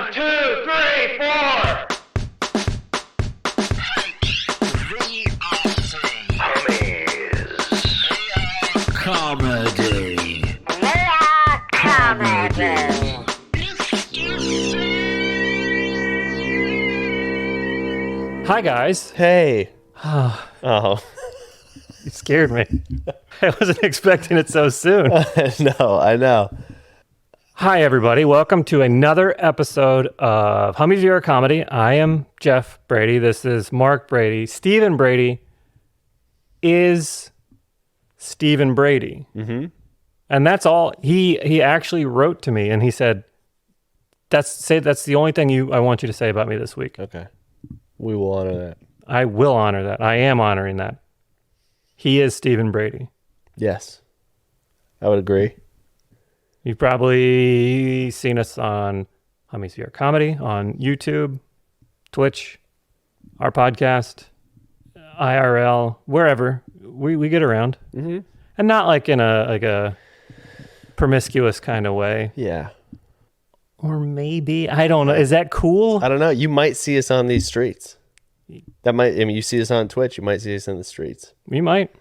1, 2, 3, 4. Comedy. Hi, guys. Hey. Oh, Oh. you scared me. I wasn't expecting it so soon. No, I know. Hi, everybody. Welcome to another episode of Hummy, Beaver Comedy. I am Jeff Brady. This is Mark Brady. Stephen Brady is Stephen Brady. Mm-hmm. And that's all. He actually wrote to me and he said, that's the only thing I want you to say about me this week. Okay. We will honor that. I will honor that. I am honoring that. He is Stephen Brady. Yes. I would agree. You've probably seen us on Hummy Beaver Comedy, on YouTube, Twitch, our podcast, IRL, wherever. We get around. Mm-hmm. And not like in a promiscuous kind of way. Yeah. Or maybe, I don't know. Is that cool? I don't know. You might see us on these streets. You see us on Twitch, you might see us in the streets. You might.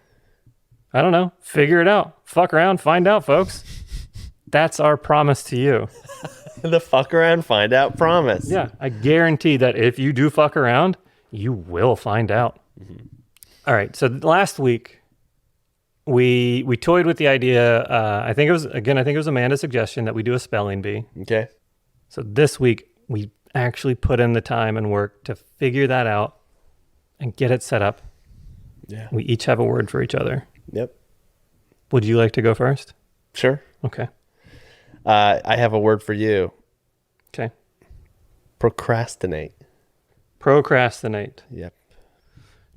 I don't know. Figure it out. Fuck around, find out, folks. That's our promise to you. The fuck around, find out promise. Yeah, I guarantee that if you do fuck around, you will find out. Mm-hmm. All right, so last week, we toyed with the idea, I think it was Amanda's suggestion that we do a spelling bee. Okay. So this week, we actually put in the time and work to figure that out and get it set up. Yeah. We each have a word for each other. Yep. Would you like to go first? Sure. Okay. I have a word for you. Okay. Procrastinate. Procrastinate. Yep.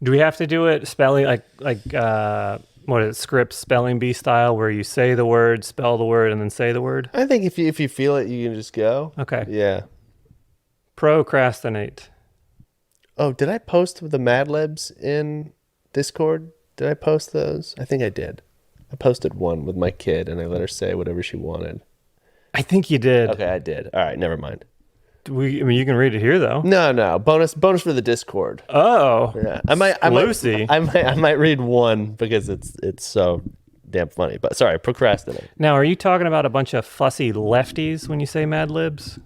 Do we have to do it spelling like what is it, script spelling bee style where you say the word, spell the word, and then say the word? I think if you feel it, you can just go. Okay. Yeah. Procrastinate. Oh, did I post the Mad Libs in Discord? Did I post those? I think I did. I posted one with my kid and I let her say whatever she wanted. I think you did. Okay, I did. All right, never mind. You can read it here though. No. Bonus for the Discord. Oh. Yeah. Lucy. I might read one because it's so damn funny. But sorry, procrastinate. Now, are you talking about a bunch of fussy lefties when you say Mad Libs?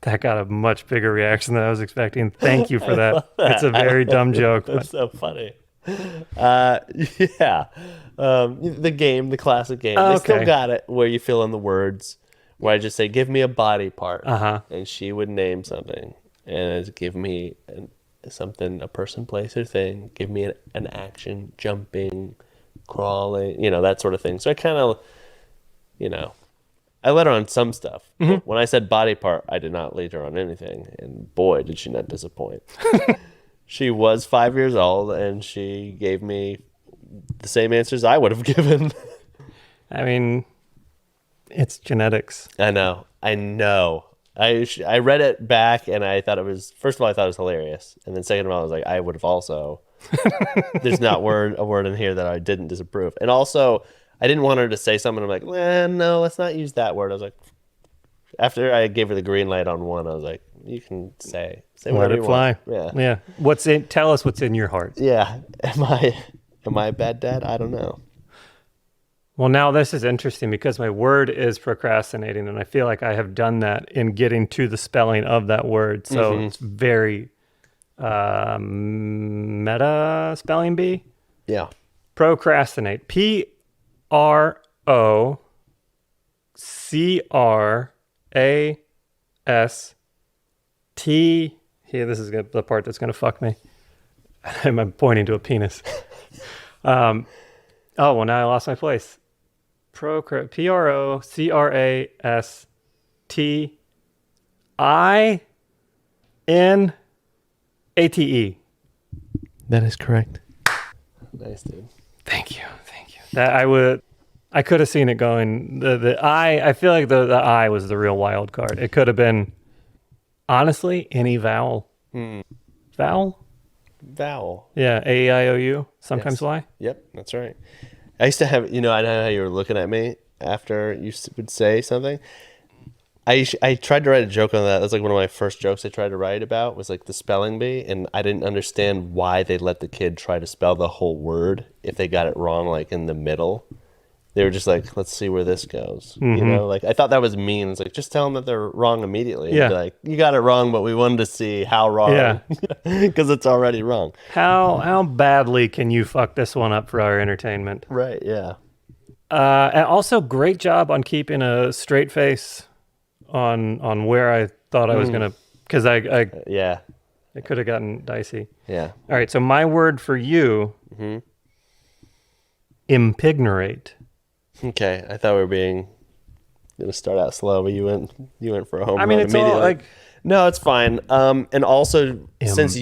That got a much bigger reaction than I was expecting. Thank you for that. It's a very dumb joke. That's so funny. Yeah. The classic game. Oh, They still okay. got it where you fill in the words. Where I just say, give me a body part. Uh-huh. And she would name something. And give me something, a person, place, or thing. Give me an action, jumping, crawling, that sort of thing. So I kind of, I let her on some stuff. Mm-hmm. When I said body part, I did not lead her on anything. And boy, did she not disappoint. She was 5 years old, and she gave me the same answers I would have given. I mean, it's genetics. I know. I read it back, and I thought first of all, I thought it was hilarious. And then second of all, I was like, I would have also, there's not a word in here that I didn't disapprove. And also, I didn't want her to say something. I'm like, no, let's not use that word. I was like, after I gave her the green light on one, I was like, you can say whatever you fly. Want. Yeah. Yeah. Tell us what's in your heart. Yeah. Am I a bad dad? I don't know. Well, now this is interesting because my word is procrastinating, and I feel like I have done that in getting to the spelling of that word. So It's very meta spelling bee. Yeah. Procrastinate. PROCRAST. Here, this is the part that's going to fuck me. I'm pointing to a penis. Well, now I lost my place. PROCRASTINATE. That is correct. Nice, dude. Thank you. That I could have seen it going. The I feel like the I was the real wild card. It could have been, honestly, any vowel. Vowel? Vowel. Yeah, A-E-I-O-U, sometimes Yes. Y. Yep, that's right. I used to have, I know how you were looking at me after you would say something. I tried to write a joke on that. That's like one of my first jokes I tried to write about was like the spelling bee, and I didn't understand why they let the kid try to spell the whole word if they got it wrong like in the middle. They were just like, let's see where this goes. You know, like I thought that was mean. It's like just tell them that they're wrong immediately. Yeah. And be like, you got it wrong, but we wanted to see how wrong. Yeah. Because it's already wrong. How badly can you fuck this one up for our entertainment? Right. Yeah. And also, great job on keeping a straight face on where I thought I was gonna, because Yeah. it could have gotten dicey. Yeah. All right, so my word for you, impignate. Okay. I thought we were gonna start out slow, but you went for a home I mean, run it's all immediately. like No, it's fine. And also since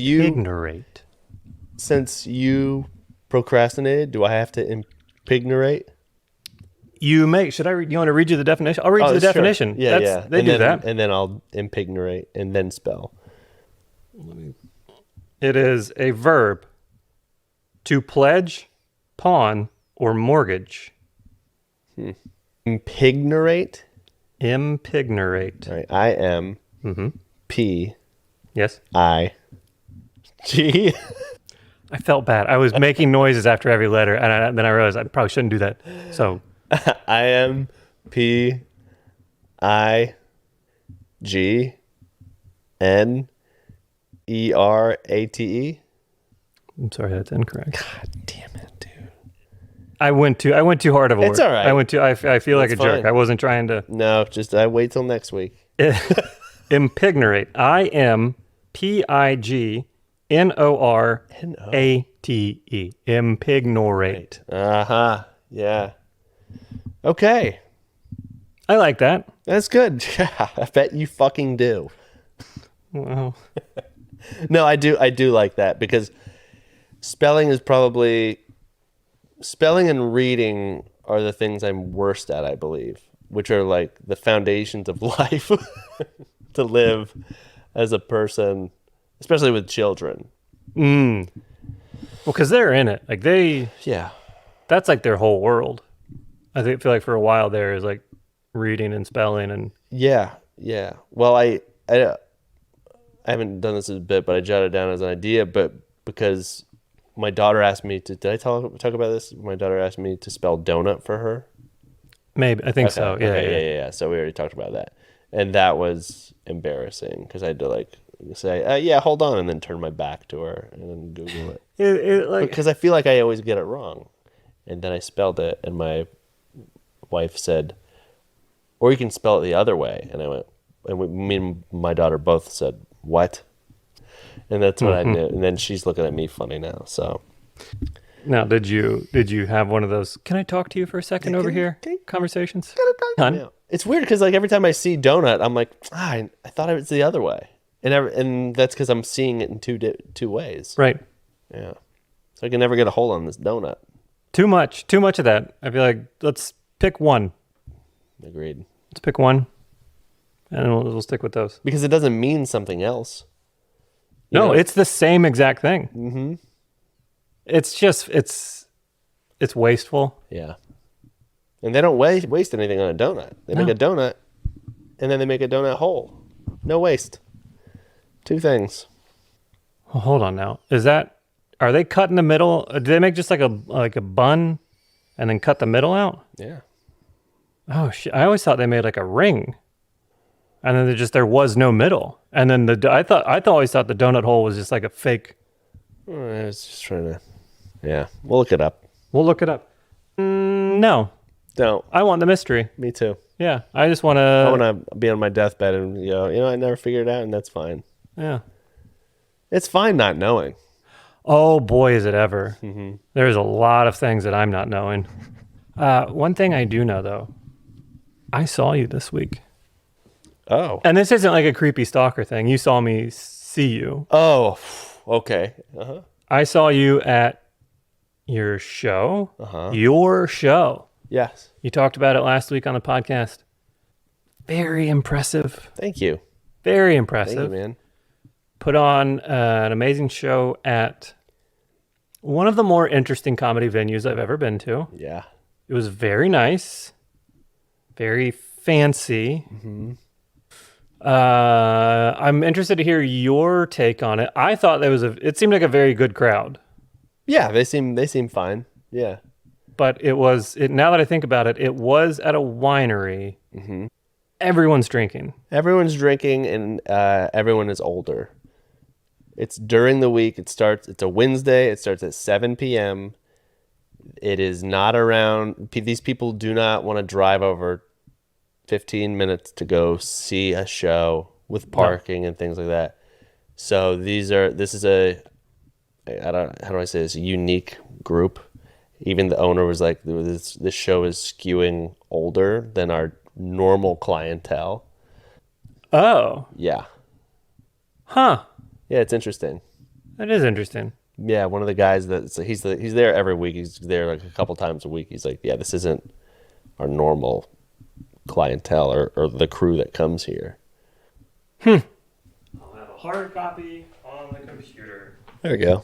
you procrastinated, do I have to impignate? You make. Should I? You want to read you the definition? I'll read you the Sure. definition. Yeah, yeah. They do that. And then I'll impignate and then spell. It is a verb to pledge, pawn, or mortgage. Impignate. Impignate. All right. I M P Yes. I G. I felt bad. I was making noises after every letter, and then I realized I probably shouldn't do that. So I M P I G N E R A T E. I'm sorry, that's incorrect. God damn it, dude. I went too hard of a word. It's all right. I feel like a That's jerk. fine. I wasn't trying to. No, just I wait till next week. Impignate. IMPIGNORATE. Impignate. Uh-huh. Yeah. Okay. I like that. That's good. Yeah, I bet you fucking do. Well, No, I do like that because spelling and reading are the things I'm worst at, I believe, which are like the foundations of life to live as a person, especially with children. well, because they're in it. Like Yeah. that's like their whole world. Feel like for a while there is like reading and spelling and Yeah. Yeah. Well, I haven't done this a bit, but I jotted it down as an idea, but because my daughter asked me to, did I talk about this? My daughter asked me to spell donut for her. maybe I think so. Yeah, Yeah. So we already talked about that. And that was embarrassing because I had to like say, yeah, hold on, and then turn my back to her and then Google it. Because I feel like I always get it wrong. And then I spelled it, and my wife said, or you can spell it the other way. And I went, me and my daughter both said, what? And that's what I knew. And then she's looking at me funny now. So Now, did you have one of those? Can I talk to you for a second over here? Conversations. yeah. It's weird because like every time I see donut, I'm like, I thought it was the other way, and that's because I'm seeing it in two ways. Right. Yeah. So I can never get a hold on this donut. Too much of that. I feel like let's pick one. Agreed. Let's pick one, and we'll stick with those. Because it doesn't mean something else. No, it's the same exact thing. Mm-hmm. It's just it's wasteful. Yeah. And they don't waste anything on a donut. They make a donut, and then they make a donut hole. No waste. Two things. Well, hold on now. Are they cutting the middle? Do they make just like a bun, and then cut the middle out? Yeah. Oh shit! I always thought they made like a ring, and then there was no middle. And then I always thought the donut hole was just like a fake. I was just trying to. Yeah. We'll look it up. We'll look it up. No, Don't. I want the mystery. Me too. Yeah, I just want to. I want to be on my deathbed and I never figured it out, and that's fine. Yeah. It's fine not knowing. Oh boy, is it ever! Mm-hmm. There's a lot of things that I'm not knowing. One thing I do know though, I saw you this week. Oh. And this isn't like a creepy stalker thing. You saw me see you. Oh. Okay. Uh-huh. I saw you at your show. Uh-huh. Your show. Yes. You talked about it last week on the podcast. Very impressive. Thank you. Very impressive. Thank you, man. Put on an amazing show at one of the more interesting comedy venues I've ever been to. Yeah. It was very nice, very fancy. I'm interested to hear your take on it. I thought it seemed like a very good crowd, Yeah, they seem fine. Yeah. but now that I think about it, it was at a winery. Mm-hmm. Everyone's drinking. Everyone's drinking, and everyone is older. It's during the week. It's a Wednesday. It starts at 7 p.m. It is not around. These people do not want to drive over 15 minutes to go see a show with parking and things like that. So this is how do I say this? A unique group. Even the owner was like, this show is skewing older than our normal clientele. Oh. Yeah. Huh. Yeah, it's interesting. That is interesting. Yeah, one of the guys he's there every week. He's there like a couple times a week. He's like, yeah, this isn't our normal clientele or the crew that comes here. I'll have a hard copy on the computer. There we go.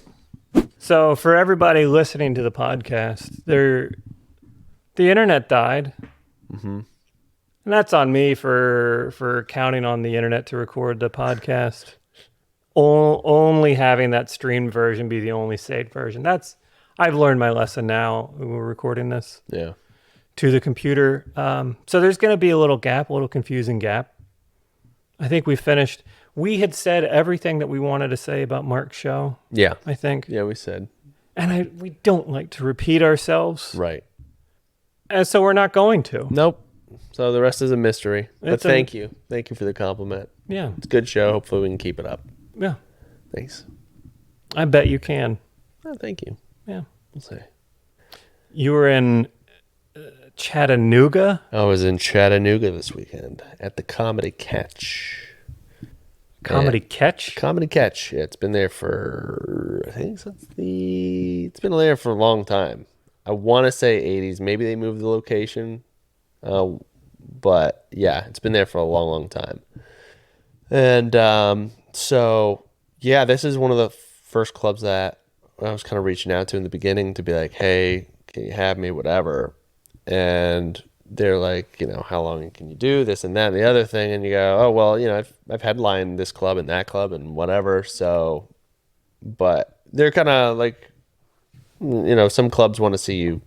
So for everybody listening to the podcast, the internet died. Mm-hmm. And that's on me for counting on the internet to record the podcast. Only having that streamed version be the only saved version. I've learned my lesson now when we're recording this. Yeah. To the computer. So there's going to be a little confusing gap. I think we finished. We had said everything that we wanted to say about Mark's show. Yeah. I think. Yeah, we said. And we don't like to repeat ourselves. Right. And so we're not going to. Nope. So the rest is a mystery. But thank you. Thank you for the compliment. Yeah. It's a good show. Hopefully we can keep it up. Yeah. Thanks. I bet you can. Oh, thank you. Yeah. We'll see. You were in Chattanooga? I was in Chattanooga this weekend at the Comedy Catch. Comedy Catch? Comedy Catch. Yeah, it's been there for, I think it's been there for a long time. I want to say 80s. Maybe they moved the location. But yeah, it's been there for a long, long time. And so, yeah, this is one of the first clubs that I was kind of reaching out to in the beginning to be like, hey, can you have me, whatever. And they're like, how long can you do this and that and the other thing? And you go, oh, well, I've headlined this club and that club and whatever. So, but they're kind of like, some clubs want to see you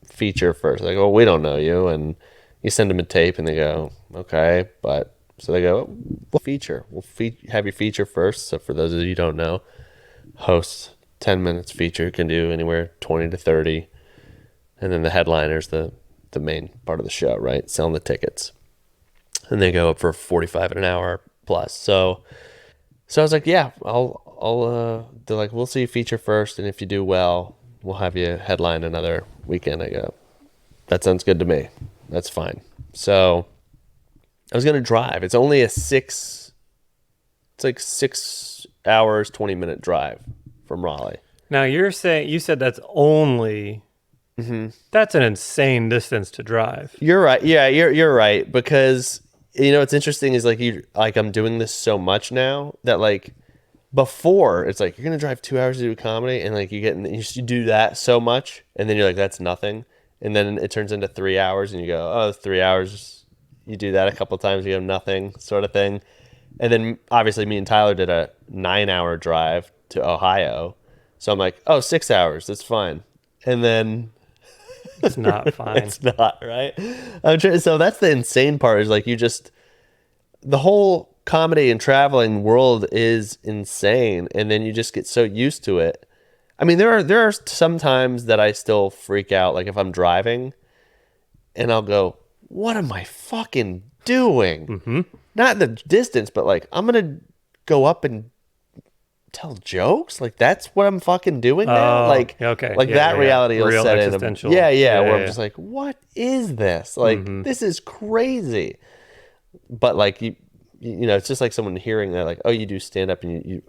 feature first. Like, oh, we don't know you. And you send them a tape and they go, okay. But so they go, we'll feature. We'll have you feature first. So for those of you who don't know, host 10 minutes feature, can do anywhere 20 to 30. And then the headliner's the main part of the show, right? Selling the tickets. And they go up for 45 an hour plus. So I was like, yeah, they're like, we'll see you feature first. And if you do well, we'll have you headline another weekend. I go, that sounds good to me. That's fine. So I was going to drive. It's only 6 hours, 20-minute drive from Raleigh. Now you said that's only... Mm-hmm. That's an insane distance to drive. You're right. Yeah, you're right, because what's interesting is I'm doing this so much now that like before it's like you're gonna drive 2 hours to do a comedy and like you do that so much and then you're like that's nothing, and then it turns into 3 hours and you go, oh, 3 hours. You do that a couple of times, you have nothing, sort of thing. And then obviously me and Tyler did a 9-hour drive to Ohio, so I'm like, oh, 6 hours, that's fine. And then it's not fine. It's not, right? So that's the insane part is like the whole comedy and traveling world is insane. And then you just get so used to it. I mean, there are some times that I still freak out. Like if I'm driving and I'll go, what am I fucking doing? Mm-hmm. Not the distance, but like I'm going to go up and tell jokes, like that's what I'm fucking doing now. Like, okay, like that reality will real set in. Where I'm just like, what is this? Like, this is crazy. But like you it's just like someone hearing that, like, oh, you do stand up, and you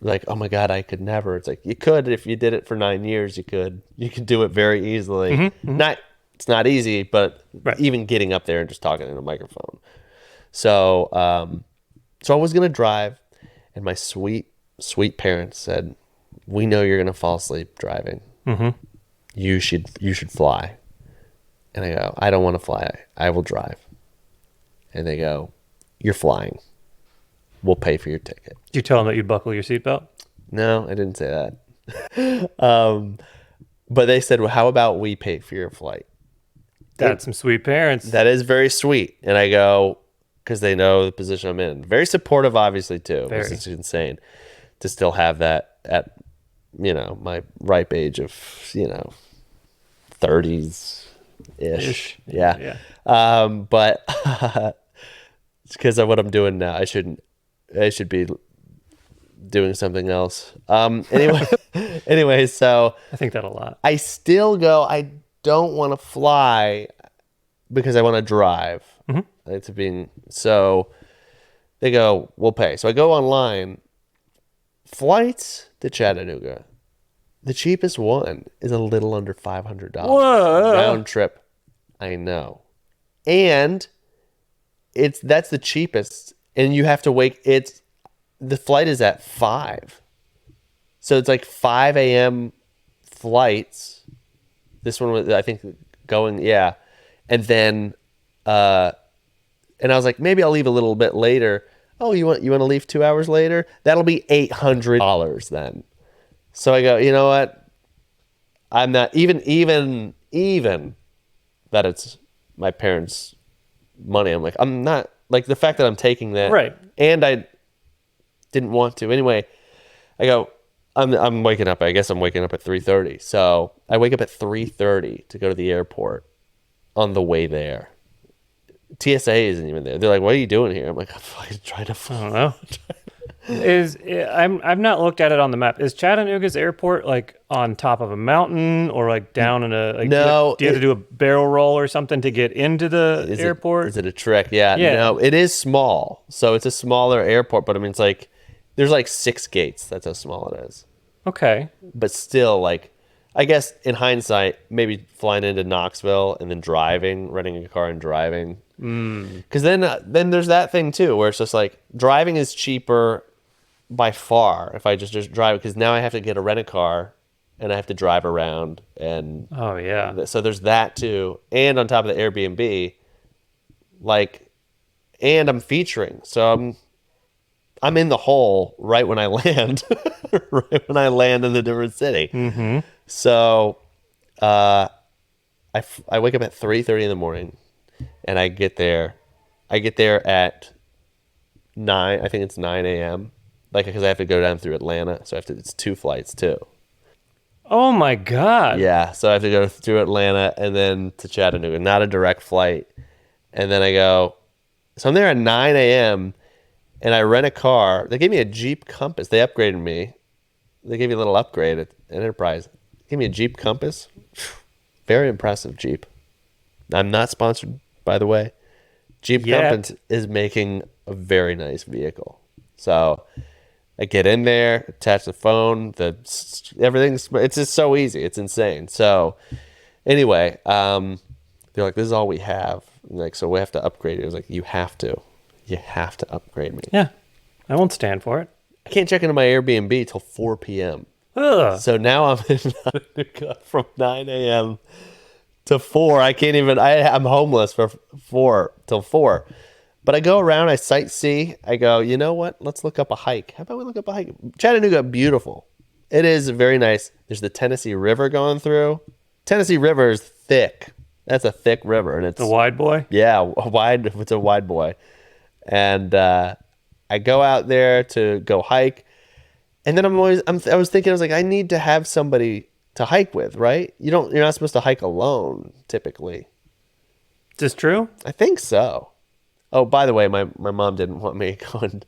like, oh my god, I could never. It's like you could if you did it for 9 years. You could do it very easily. Mm-hmm. It's not easy, but even getting up there and just talking in a microphone. So I was gonna drive, and my sweet parents said, we know you're going to fall asleep driving. Mm-hmm. You should fly. And I go, I don't want to fly. I will drive. And they go, you're flying. we'll pay for your ticket. Did you tell them that you'd buckle your seatbelt? No, I didn't say that. But they said, well, how about we pay for your flight? That's some sweet parents. That is very sweet. And I go, because they know the position I'm in. Very supportive, obviously, too. Very. It's insane to still have that at, my ripe age of, 30s-ish. Yeah. But it's because of what I'm doing now. I should be doing something else. Anyway, so I think that a lot. I still go, I don't want to fly because I want to drive. So they go, we'll pay. So I go online. Flights to Chattanooga. The cheapest one is a little under $500. Whoa. Round trip. I know. And that's the cheapest. And you have to wake. The flight is at 5. So it's like 5 a.m. flights. This one was, I think, going, yeah. And then, and I was like, maybe I'll leave a little bit later. Oh, you want to leave 2 hours later? That'll be $800 then. So I go, you know what? I'm not even that it's my parents' money. I'm like, I'm not, like, the fact that I'm taking that, right? And I didn't want to anyway. I go, I'm waking up. I guess I'm waking up at 3:30. So I wake up at 3:30 to go to the airport. On the way there, TSA isn't even there. They're like, "What are you doing here?" I'm like, "I'm fucking trying to fly." I don't know. I've not looked at it on the map. Is Chattanooga's airport like on top of a mountain or like down in a like? No, do you have to do a barrel roll or something to get into the airport? Is it a trek? Yeah. No, it is small. So it's a smaller airport, but I mean, it's like there's like 6 gates. That's how small it is. Okay. But still, like, I guess in hindsight, maybe flying into Knoxville and then renting a car and driving. Because then there's that thing too, where it's just like driving is cheaper by far if I just drive, because now I have to get a rent-a-car and I have to drive around, and oh yeah, so there's that too, and on top of the Airbnb, like, and I'm featuring, so I'm in the hole right when I land, right when I land in the different city. Mm-hmm. So I wake up at 3:30 in the morning, and I get there at 9. I think it's 9 a.m. Like, because I have to go down through Atlanta, so it's 2 flights too. Oh my God. Yeah, so I have to go through Atlanta and then to Chattanooga, not a direct flight. And then so I'm there at 9 a.m. and I rent a car. They gave me a Jeep Compass. They upgraded me. They gave me a little upgrade at Enterprise. They gave me a Jeep Compass. Very impressive Jeep. I'm not sponsored, by the way. Jeep Compass is making a very nice vehicle. So I get in there, attach the phone, it's just so easy. It's insane. So anyway, they're like, this is all we have. And like, so we have to upgrade it. I was like, you have to upgrade me. Yeah. I won't stand for it. I can't check into my Airbnb till 4 p.m. Ugh. So now I'm in from 9 a.m. to 4. I can't even, I'm homeless for 4 till 4. But I go around, I sightsee. I go, you know what? Let's look up a hike. How about we look up a hike? Chattanooga, beautiful. It is very nice. There's the Tennessee River going through. Tennessee River is thick. That's a thick river, and it's a wide boy. Yeah, wide. It's a wide boy. And I go out there to go hike, and then I was thinking, I was like, I need to have somebody to hike with, right? You're not supposed to hike alone typically. Is this true? I think so. Oh, by the way, my mom didn't want me going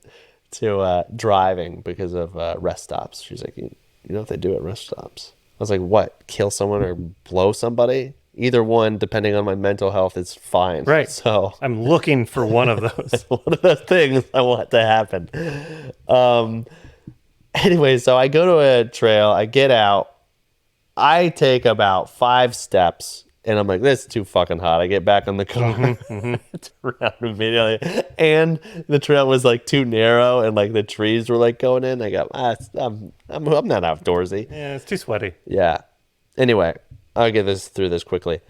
to driving because of rest stops. She's like, you know what they do at rest stops? I was like, what? Kill someone or blow somebody? Either one, depending on my mental health, is fine. Right. So I'm looking for one of those. one of those things I want to happen. Anyway, so I go to a trail. I get out. I take about 5 steps. And I'm like, this is too fucking hot. I get back on the car. It's around immediately. And the trail was like too narrow and like the trees were like going in. I go, I'm not outdoorsy. Yeah, it's too sweaty. Yeah. Anyway, I'll get through this quickly.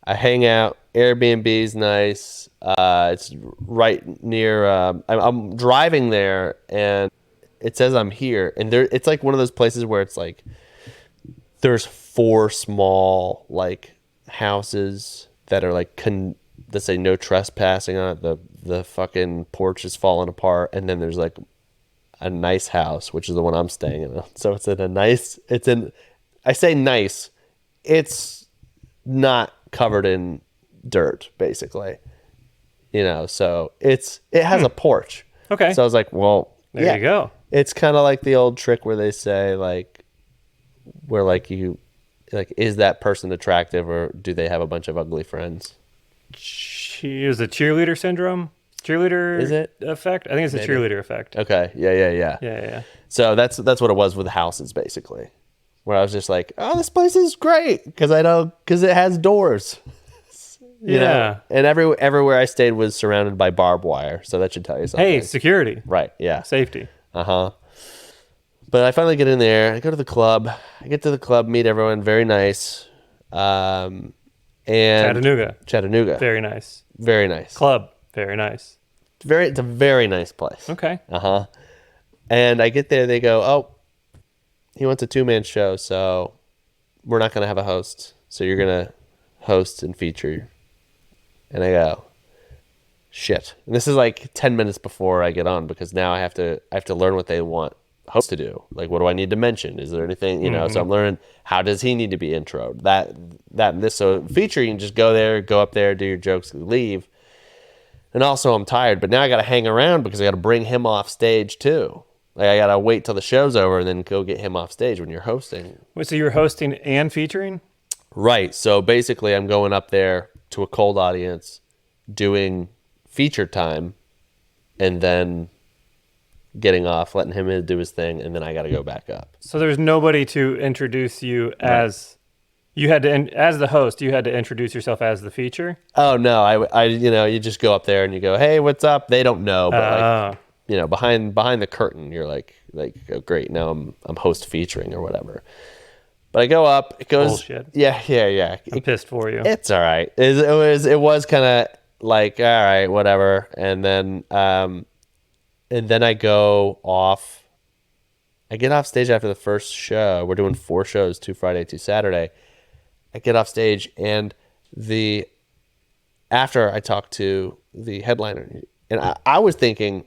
I hang out Airbnb's nice. It's right near. I'm driving there, and it says I'm here, and there. It's like one of those places where it's like there's 4 small like houses that are like that say no trespassing on it. The fucking porch is falling apart, and then there's like a nice house, which is the one I'm staying in. So it's in a nice. It's in. I say nice. It's not covered in dirt, basically. So it has a porch. Okay. So I was like, well, There you go. It's kind of like the old trick where they say is that person attractive or do they have a bunch of ugly friends? She is a cheerleader syndrome. Cheerleader Is it? effect? I think it's a cheerleader effect. Okay. Yeah. Yeah. So that's what it was with houses, basically. Where I was just like, oh, this place is great because it has doors. You know? And everywhere I stayed was surrounded by barbed wire, so that should tell you something. Hey, security. Right, yeah. Safety. But I finally get in there. I go to the club. I get to the club, meet everyone. Very nice. And Chattanooga. Very nice. Very nice. Club. Very nice. It's a very nice place. Okay. And I get there. They go, oh, he wants a 2-man show, so we're not going to have a host. So you're going to host and feature. And I go, shit. And this is like 10 minutes before I get on because now I have to learn what they want host to do. Like, what do I need to mention? Is there anything, so I'm learning how does he need to be introed? That, and this. So feature, you can just go up there, do your jokes, leave. And also I'm tired, but now I got to hang around because I got to bring him off stage too. Like, I got to wait till the show's over and then go get him off stage when you're hosting. Wait, so you're hosting and featuring? Right. So basically I'm going up there to a cold audience, doing feature time, and then getting off, letting him do his thing, and then I got to go back up. So there's nobody to introduce you as... You had to, as the host, you had to introduce yourself as the feature? Oh, no. I you just go up there and you go, hey, what's up? They don't know, but behind the curtain, you're like, oh, great, now I'm host featuring or whatever. But I go up, it goes... Bullshit. Yeah. I'm pissed for you. It's all right. It was kind of like, all right, whatever. And then I go off. I get off stage after the first show. We're doing 4 shows, 2 Friday, 2 Saturday. I get off stage, and after I talk to the headliner, and I was thinking,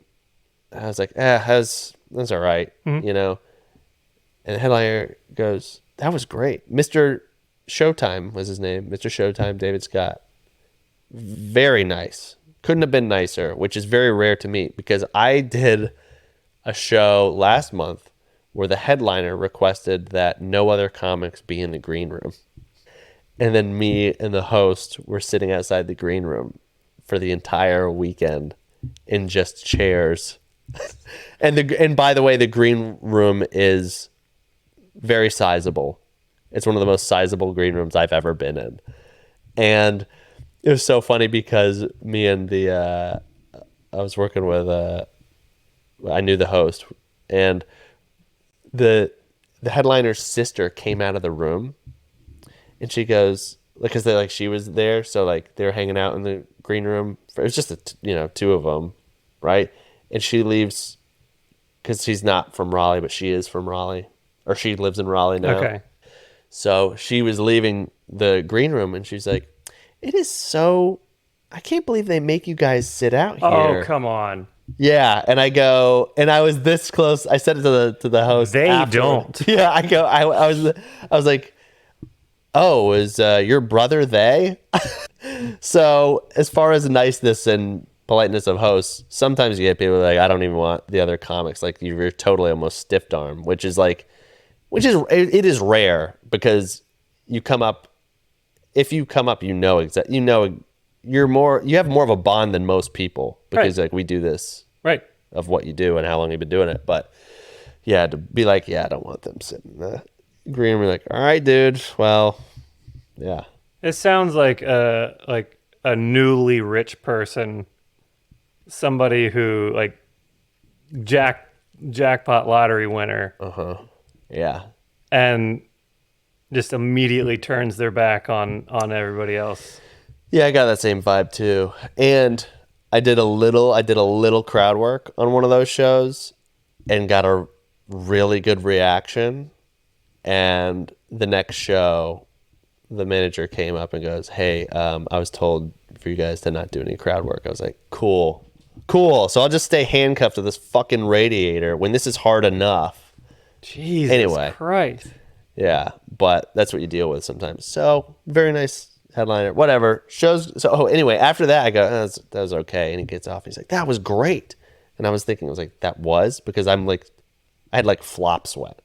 I was like, that's all right, And the headliner goes, that was great. Mr. Showtime was his name. Mr. Showtime, David Scott. Very nice. Couldn't have been nicer, which is very rare to meet because I did a show last month where the headliner requested that no other comics be in the green room. And then me and the host were sitting outside the green room for the entire weekend in just chairs. And by the way, the green room is very sizable. It's one of the most sizable green rooms I've ever been in. And it was so funny because me and I was working with, I knew the host, and the headliner's sister came out of the room, and she goes, because she was there, so they were hanging out in the green room. It was just 2 of them, right? And she leaves because she's not from Raleigh, but she is from Raleigh, or she lives in Raleigh now. Okay. So she was leaving the green room, and she's like, it is so... I can't believe they make you guys sit out here. Oh, come on. Yeah, and I go, and I was this close. I said it to the host. They afterward. don't. Yeah, I go. I was like, oh, is your brother they? So as far as niceness and politeness of hosts, sometimes you get people like, I don't even want the other comics. Like, you're totally almost stiff arm, which is it is rare because you come up. If you come up, you have more of a bond than most people because we do this right of what you do and how long you've been doing it. But yeah, to be like, I don't want them sitting in the green room. Like, all right, dude. Well, yeah. It sounds like a newly rich person, somebody who jackpot lottery winner. Yeah. And just immediately turns their back on everybody else. Yeah, I got that same vibe too. And I did a little crowd work on one of those shows and got a really good reaction. And the next show, the manager came up and goes, "Hey, I was told for you guys to not do any crowd work." I was like, "Cool, cool. So I'll just stay handcuffed to this fucking radiator when this is hard enough." Jesus Anyway. Christ. Yeah, but that's what you deal with sometimes. So very nice headliner, whatever. Shows. So anyway, after that, I go, that was okay. And he gets off. He's like, "That was great." And I was thinking, I was like, that was because I had like flop sweat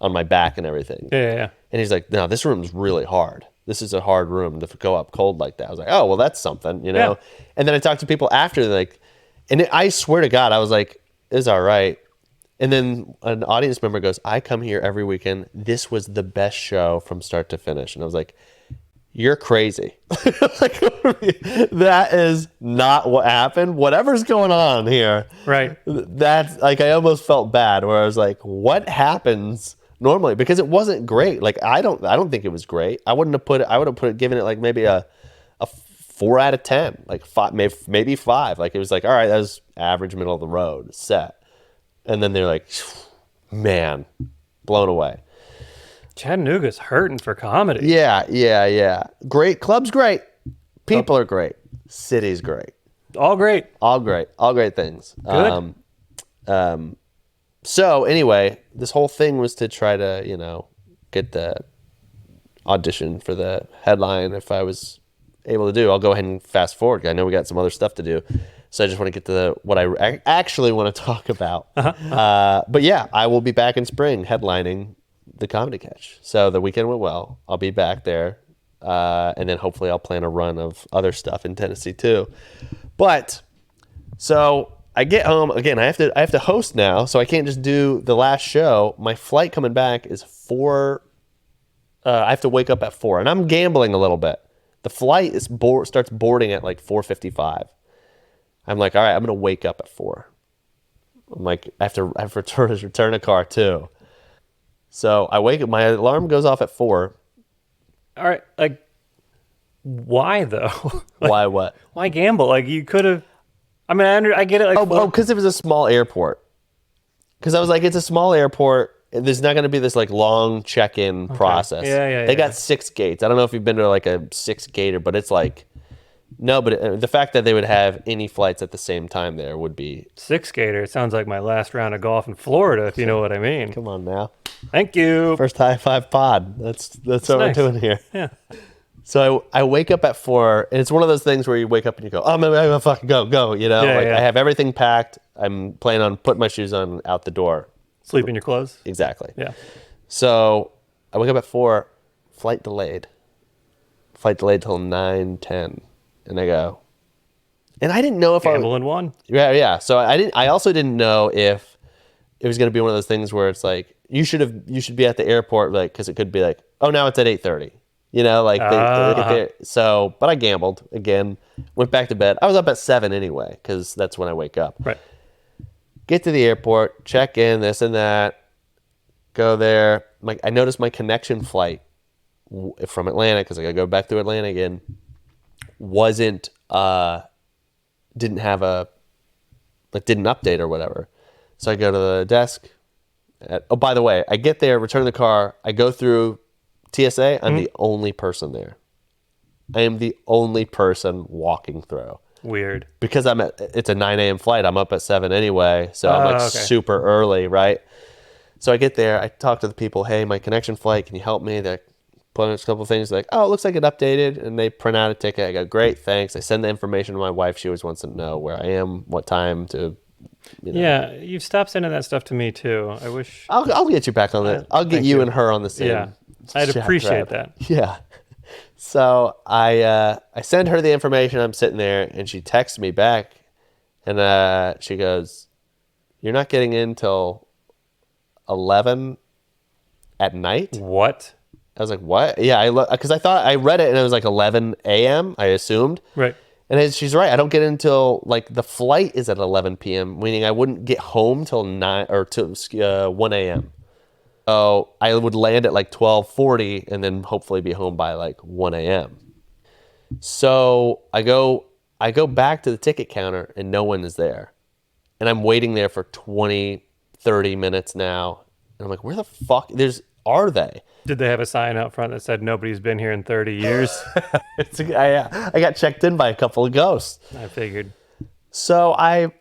on my back and everything. Yeah. And he's like, "No, this room's really hard. This is a hard room to go up cold like that." I was like, "Oh, well, that's something, you know." Yeah. And then I talked to people after, like, and I swear to God, I was like, "It's all right." And then an audience member goes, "I come here every weekend. This was the best show from start to finish." And I was like, "You're crazy." Like, that is not what happened. Whatever's going on here. Right. That's like, I almost felt bad where I was like, what happens normally? Because it wasn't great. Like, I don't think it was great. I would have given it like maybe a 4 out of 10, like 5, maybe 5. Like, it was like, all right, that was average, middle of the road set. And then they're like, man, blown away. Chattanooga's hurting for comedy. Yeah. Great. Club's great. People are great. City's great. All great. All great things. Good. So anyway, this whole thing was to try to, get the audition for the headline if I was able to do. I'll go ahead and fast forward. I know we got some other stuff to do. So I just want to get to what I actually want to talk about. But yeah, I will be back in spring headlining the Comedy Catch. So the weekend went well. I'll be back there. And then hopefully I'll plan a run of other stuff in Tennessee too. But so I get home again. I have to host now, so I can't just do the last show. My flight coming back is 4. I have to wake up at 4, and I'm gambling a little bit. The flight starts boarding at like 4:55. I'm like, all right, I'm gonna wake up at 4. I'm like, I have to return a car too. So I wake up. My alarm goes off at 4. All right. Like, why though? Like, Why what? why gamble? Like, you could have. I mean, I get it. Like, Because it was a small airport. Because I was like, it's a small airport. There's not going to be this like long check-in process. Yeah. They got 6 gates. I don't know if you've been to like a 6-gater, but it's like, no. But the fact that they would have any flights at the same time there would be. 6-gater. It sounds like my last round of golf in Florida, if you know what I mean. Come on now. Thank you. First high five pod. That's what nice. we're doing here. Yeah. So I wake up at 4, and it's one of those things where you wake up and you go, "Oh, I'm gonna fucking go." Yeah. I have everything packed. I'm planning on putting my shoes on out the door. Sleep in your clothes. Exactly. Yeah. So I wake up at 4. Flight delayed till 9:10, and I go, and I didn't know if Gamble in one. Yeah. So I also didn't know if it was gonna be one of those things where it's like you should be at the airport, like, because it could be like, oh, now it's at 8:30. Like they get there. So, but I gambled again, went back to bed. I was up at 7 anyway, because that's when I wake up. Right. Get to the airport, check in, this and that, go there. I noticed my connection flight from Atlanta, because I got to go back through Atlanta again, didn't have didn't update or whatever. So I go to the desk. By the way, I get there, return the car, I go through TSA. I'm the only person there. I am the only person walking through. Weird. Because it's a 9 a.m. flight. I'm up at 7 anyway. So I'm okay. super early, right? So I get there. I talk to the people. Hey, my connection flight, can you help me? They're putting a couple of things. They're like, oh, it looks like it updated. And they print out a ticket. I go, great, thanks. I send the information to my wife. She always wants to know where I am, what time to... Yeah, you've stopped sending that stuff to me too. I wish. I'll get you back on that. I'll get you and her on the same. Yeah, I'd chat appreciate thread. that. Yeah. So I send her the information. I'm sitting there, and she texts me back, and she goes, "You're not getting in till 11 at night." What? I was like, "What?" Yeah, because I thought I read it, and it was like 11 a.m. I assumed. Right. And she's right. I don't get in until the flight is at 11 p.m., meaning I wouldn't get home till 9 or till 1 a.m. So I would land at 12:40 and then hopefully be home by 1 a.m. So I go back to the ticket counter and no one is there. And I'm waiting there for 20, 30 minutes now. And I'm like, where the fuck are they? Did they have a sign out front that said nobody's been here in 30 years? I got checked in by a couple of ghosts. I figured. So I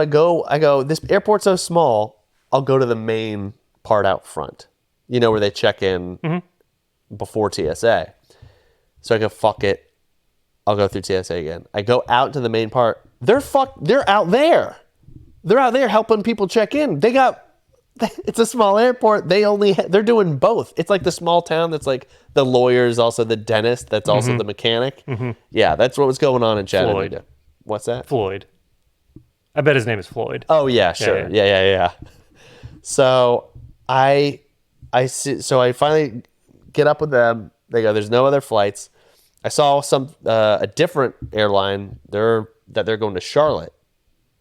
go, this airport's so small, I'll go to the main part out front, where they check in before TSA. So I go, fuck it. I'll go through TSA again. I go out to the main part. They're out there. They're out there helping people check in. It's a small airport. They're doing both. It's like the small town that's like the lawyer's also the dentist. That's also the mechanic. Yeah, that's what was going on in Chattanooga. Floyd. What's that? Floyd. I bet his name is Floyd. Oh yeah, sure. Yeah. So I finally get up with them. They go, there's no other flights. I saw a different airline that they're going to Charlotte.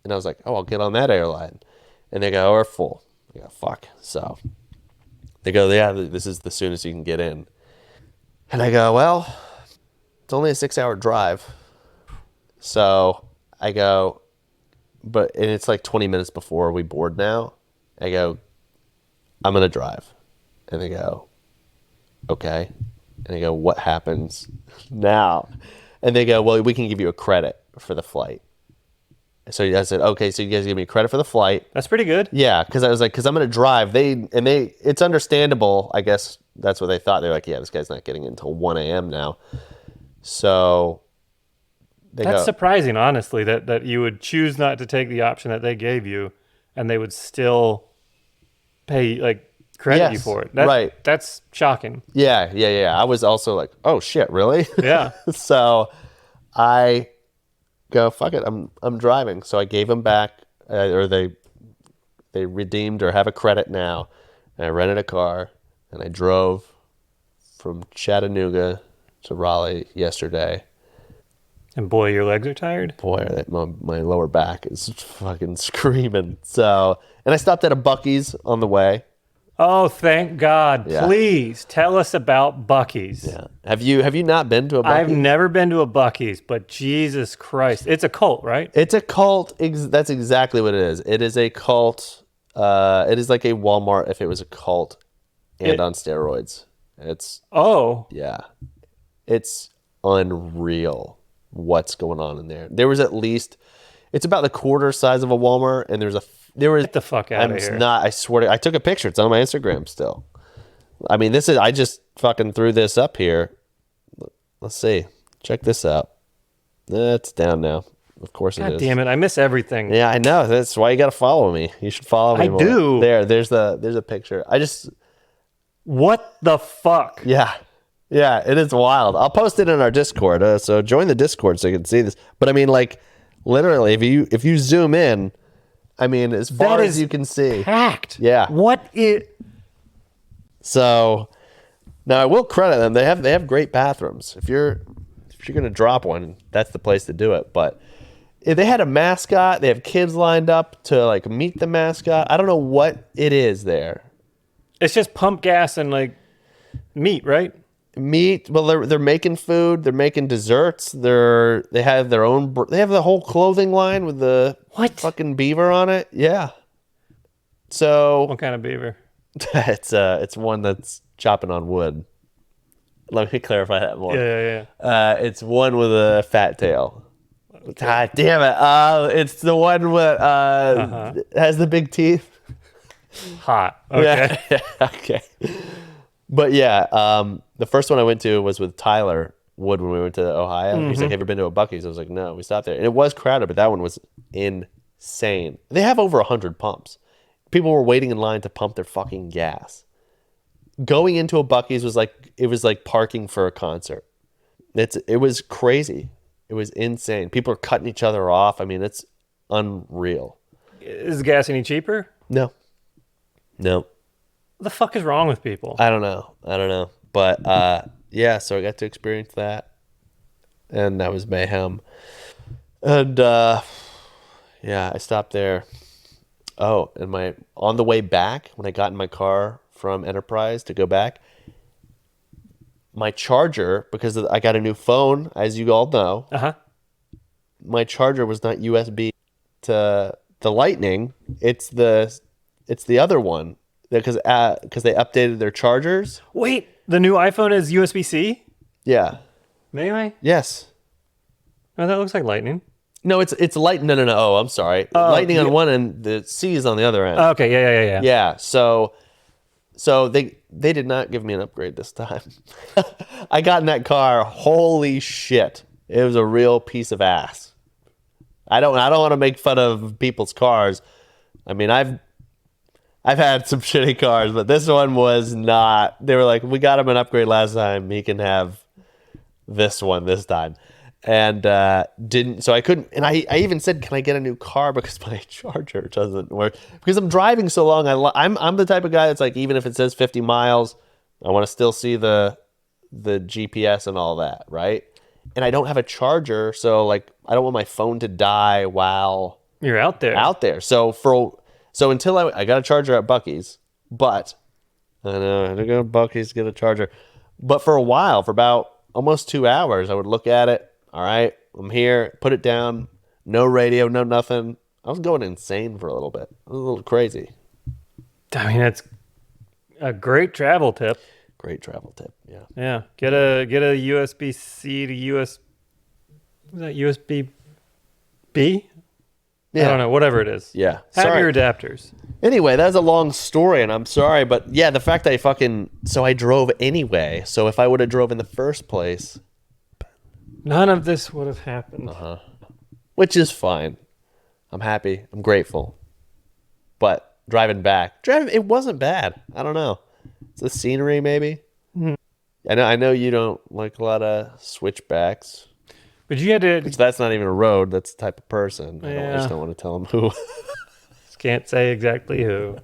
And I was like, oh, I'll get on that airline. And they go, oh, we're full. I go, fuck. So they go, yeah, this is the soonest you can get in. And I go, well, it's only a 6-hour drive. So I go, and it's like 20 minutes before we board now. I go, I'm going to drive. And they go, okay. And I go, what happens now? And they go, well, we can give you a credit for the flight. So I said, okay, so you guys give me credit for the flight. That's pretty good. Yeah, because I was like, because I'm going to drive. It's understandable. I guess that's what they thought. They're like, yeah, this guy's not getting in until 1 a.m. now. So that's surprising, honestly, that you would choose not to take the option that they gave you, and they would still pay credit you for it. Right. That's shocking. Yeah. I was also like, oh shit, really? Yeah. So I go, fuck it, I'm driving. So I gave them back, or they redeemed or have a credit now. And I rented a car and I drove from Chattanooga to Raleigh yesterday. And boy, your legs are tired. Boy, my lower back is fucking screaming. So, and I stopped at a Bucky's on the way. Oh, thank God. Yeah. Please tell us about Bucky's. Yeah. Have you not been to a Bucky's? I've never been to a Bucky's, but Jesus Christ. It's a cult, right? It's a cult. That's exactly what it is. It is a cult. It is like a Walmart if it was a cult and on steroids. Yeah. It's unreal what's going on in there. There was it's about the quarter size of a Walmart, and Get the fuck out of here. I swear I took a picture. It's on my Instagram still. I mean, I just fucking threw this up here. Let's see. Check this out. It's down now. Of course it is. God damn it. I miss everything. Yeah, I know. That's why you got to follow me. You should follow me more. I do. There's a picture. What the fuck? Yeah, it is wild. I'll post it in our Discord. So join the Discord so you can see this. But I mean, literally, if you zoom in, I mean, as far as you can see, packed. Yeah. So now I will credit them. They have great bathrooms. If you're gonna drop one, that's the place to do it. But if they had a mascot, they have kids lined up to meet the mascot. I don't know what it is there. It's just pump gas and meat, right? Meat. Well, they're making food. They're making desserts. They have their own. They have the whole clothing line with the fucking beaver on it. Yeah. So what kind of beaver? It's one that's chopping on wood. Let me clarify that more. Yeah. It's one with a fat tail. Okay. God damn it! It's the one with has the big teeth. Hot. Okay. Yeah. Okay. But yeah, the first one I went to was with Tyler Wood when we went to Ohio. He's like, have you been to a Bucky's? I was like, no. We stopped there. And it was crowded, but that one was insane. They have over 100 pumps. People were waiting in line to pump their fucking gas. Going into a Bucky's was like parking for a concert. It was crazy. It was insane. People are cutting each other off. I mean, it's unreal. Is the gas any cheaper? No. What the fuck is wrong with people? I don't know. But yeah, so I got to experience that. And that was mayhem. And yeah, I stopped there. Oh, and on the way back, when I got in my car from Enterprise to go back, my charger, because I got a new phone, as you all know, my charger was not USB to the Lightning. It's the other one because they updated their chargers. Wait, the new iPhone is USB-C? Yeah. Anyway? Yes. Oh, that looks like Lightning. No, it's light. No. Oh, I'm sorry. Lightning on one end, the C is on the other end. Okay, yeah. Yeah. So they did not give me an upgrade this time. I got in that car. Holy shit! It was a real piece of ass. I don't want to make fun of people's cars. I mean, I've had some shitty cars, but this one was not. They were like, we got him an upgrade last time. He can have this one this time. And didn't, so I couldn't, and I even said, can I get a new car because my charger doesn't work? Because I'm driving so long. I'm the type of guy that's like, even if it says 50 miles, I want to still see the GPS and all that, right? And I don't have a charger, so like I don't want my phone to die while you're out there. So until I got a charger at Bucky's, but I know I had to go to Bucky's to get a charger. But for a while, for about almost 2 hours, I would look at it. All right, I'm here. Put it down. No radio, no nothing. I was going insane for a little bit. I was a little crazy. I mean, that's a great travel tip. Great travel tip. Yeah. Yeah. Get a USB-C to US. Is that USB-B? Yeah. I don't know. Whatever it is. Yeah. Have Sorry. your adapters. Anyway, that's a long story, and I'm sorry, but yeah, the fact that I drove anyway. So if I would have drove in the first place, none of this would have happened. Which is fine. I'm happy. I'm grateful. But driving, it wasn't bad. I don't know. It's the scenery, maybe. Mm-hmm. I know you don't like a lot of switchbacks. But you had to. Which that's not even a road. That's the type of person. Yeah. I just don't want to tell them who. Can't say exactly who.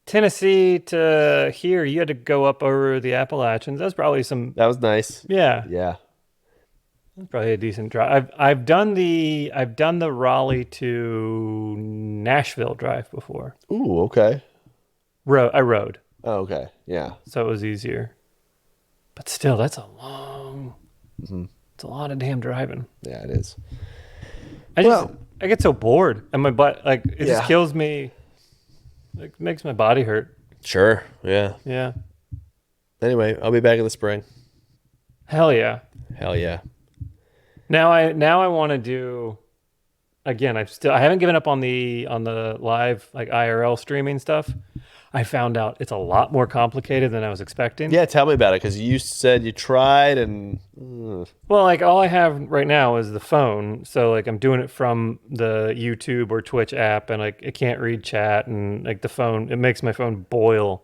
Tennessee to here, you had to go up over the Appalachians. That's probably some. That was nice. Yeah. Yeah. That's probably a decent drive. I've done the Raleigh to Nashville drive before. Ooh, okay. I rode. Oh, okay. Yeah. So it was easier. But still, that's a long. Mm-hmm. It's a lot of damn driving. Yeah, it is. I get so bored, and my butt it just kills me. Like makes my body hurt. Sure. Yeah. Yeah. Anyway, I'll be back in the spring. Hell yeah. Hell yeah. Now I want to do. Again, I haven't given up on the live like IRL streaming stuff. I found out it's a lot more complicated than I was expecting. Yeah, tell me about it, because you said you tried and... Well, like all I have right now is the phone, so like I'm doing it from the YouTube or Twitch app, and like it can't read chat, and like the phone, it makes my phone boil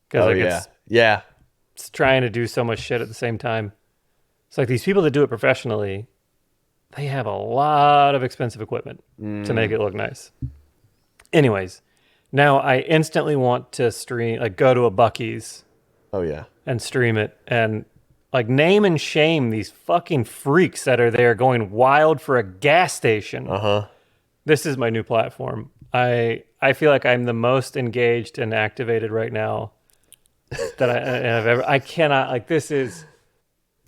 because it's trying to do so much shit at the same time. It's like these people that do it professionally, they have a lot of expensive equipment to make it look nice. Anyways. Now I instantly want to stream, like go to a Bucky's. Oh yeah. And stream it and like name and shame these fucking freaks that are there going wild for a gas station. This is my new platform. I feel like I'm the most engaged and activated right now that I've ever. I cannot like this is.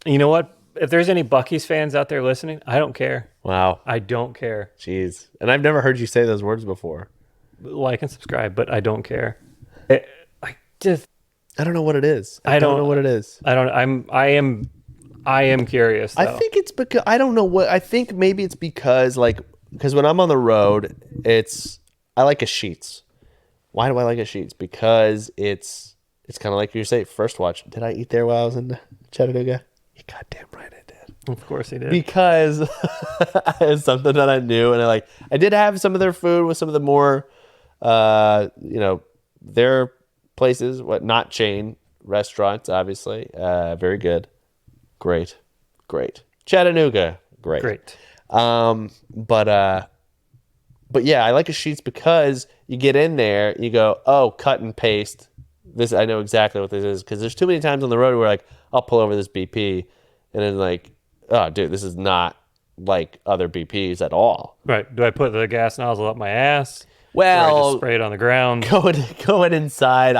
You know what? If there's any Bucky's fans out there listening, I don't care. Wow. I don't care. Jeez. And I've never heard you say those words before. Like and subscribe, but I don't care. I don't know what it is. I don't know what it is. I am curious though. I think it's because I don't know what. I think maybe it's because when I'm on the road, I like a Sheets. Why do I like a Sheets? Because it's kind of like you say, first watch. Did I eat there while I was in Chattanooga? You goddamn right I did. Of course he did. Because it's something that I knew, and I did have some of their food with some of the more their places, not chain restaurants, obviously. Very good. Great. Chattanooga, great. But yeah, I like a Sheets because you get in there, you go, oh, cut and paste. This, I know exactly what this is, because there's too many times on the road where like I'll pull over this BP and then like, oh dude, this is not like other BPs at all. Right. Do I put the gas nozzle up my ass? Well, or I just spray it on the ground. Going inside,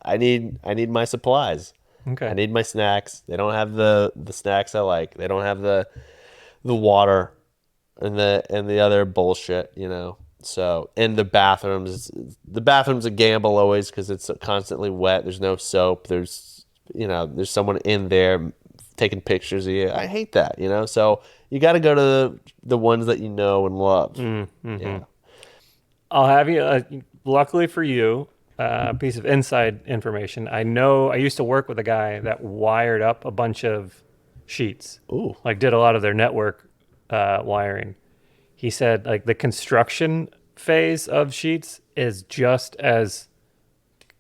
I need my supplies. Okay. I need my snacks. They don't have the snacks I like. They don't have the water and the other bullshit, you know. So, and the bathrooms a gamble always because it's constantly wet. There's no soap. There's someone in there taking pictures of you. I hate that, you know. So you got to go to the ones that you know and love. Mm-hmm. Yeah. I'll have you. Luckily for you, a piece of inside information. I know I used to work with a guy that wired up a bunch of sheets. Ooh. Like did a lot of their network wiring. He said like the construction phase of sheets is just as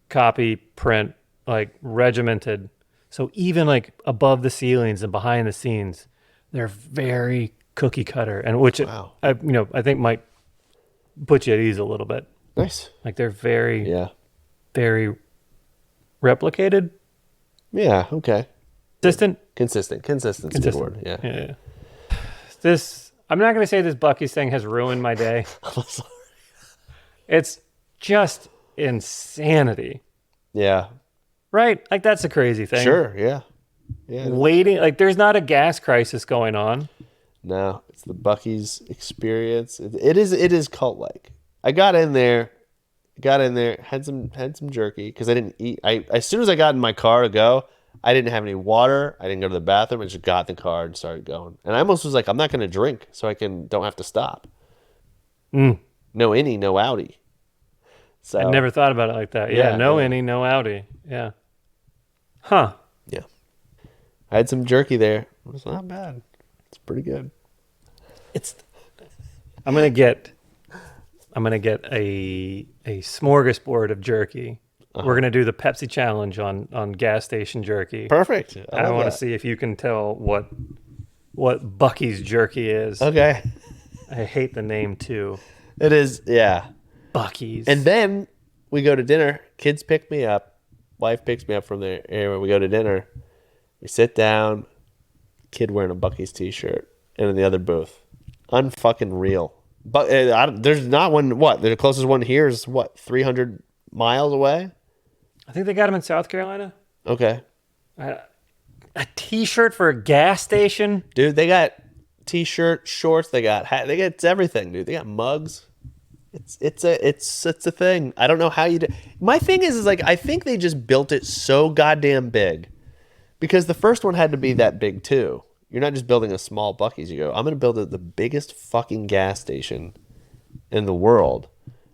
copy print, like regimented. So even like above the ceilings and behind the scenes, they're very cookie cutter, and which Wow. I think might put you at ease a little bit. Nice. Like they're very, Yeah. very replicated. Yeah. Okay. Consistent. Consistency. Good word. Yeah. Yeah. I'm not going to say this Bucky's thing has ruined my day. I'm sorry. It's just insanity, Yeah. right? Like that's a crazy thing. Sure. Yeah. Yeah. Waiting, like there's not a gas crisis going on. No, it's the Bucky's experience. It is cult like. I got in there, had some jerky because I didn't eat. As soon as I got in my car to go, I didn't have any water. I didn't go to the bathroom. I just got in the car and started going. And I almost was like, I'm not going to drink so I don't have to stop. No innie, no outie. So I never thought about it like that. Yeah, no yeah. innie, no outie. Yeah. Huh. Yeah. I had some jerky there. It was not bad. It's pretty good. I'm gonna get a smorgasbord of jerky. We're gonna do the Pepsi challenge on gas station jerky. Perfect. I want to see if you can tell what Bucky's jerky is. Okay. I hate the name too. It is, yeah. Bucky's. And then we go to dinner. Kids pick me up. Wife picks me up from there. And we go to dinner. We sit down. Kid wearing a Bucky's t-shirt. And in the other booth. Unfucking real. But there's not one. What? The closest one here is what? 300 miles away? I think they got him in South Carolina. Okay. A t-shirt for a gas station? Dude, they got t-shirt, shorts. They got hat. They got everything, dude. They got mugs. It's a thing. I don't know how you do. My thing is like I think they just built it so goddamn big, because the first one had to be that big too. You're not just building a small Buc-ee's. You go, I'm gonna build the biggest fucking gas station in the world,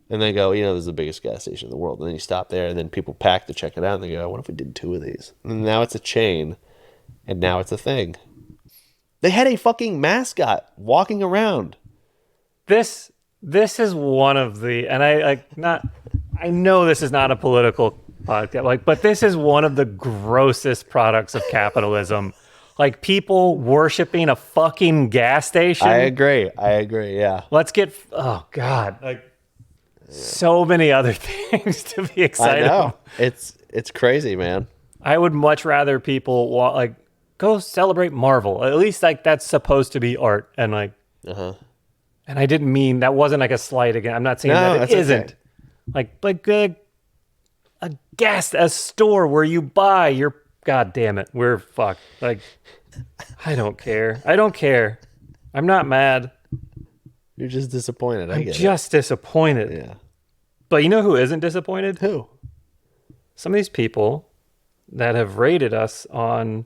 and they go, this is the biggest gas station in the world. And then you stop there, and then people pack to check it out, and they go, what if we did 2 of these? And now it's a chain, and now it's a thing. They had a fucking mascot walking around. This is one of the, and I know this is not a political podcast, but this is one of the grossest products of capitalism. Like people worshiping a fucking gas station. I agree. Yeah. Let's get, oh God, so many other things to be excited I know. about. It's crazy, man. I would much rather people go celebrate Marvel. At least that's supposed to be art, and and I didn't mean that wasn't like a slight again. I'm not saying that it isn't. Okay. A store where you buy your, God damn it, we're fucked. I don't care. I'm not mad. You're just disappointed. I'm just disappointed. Yeah. But you know who isn't disappointed? Who? Some of these people that have rated us on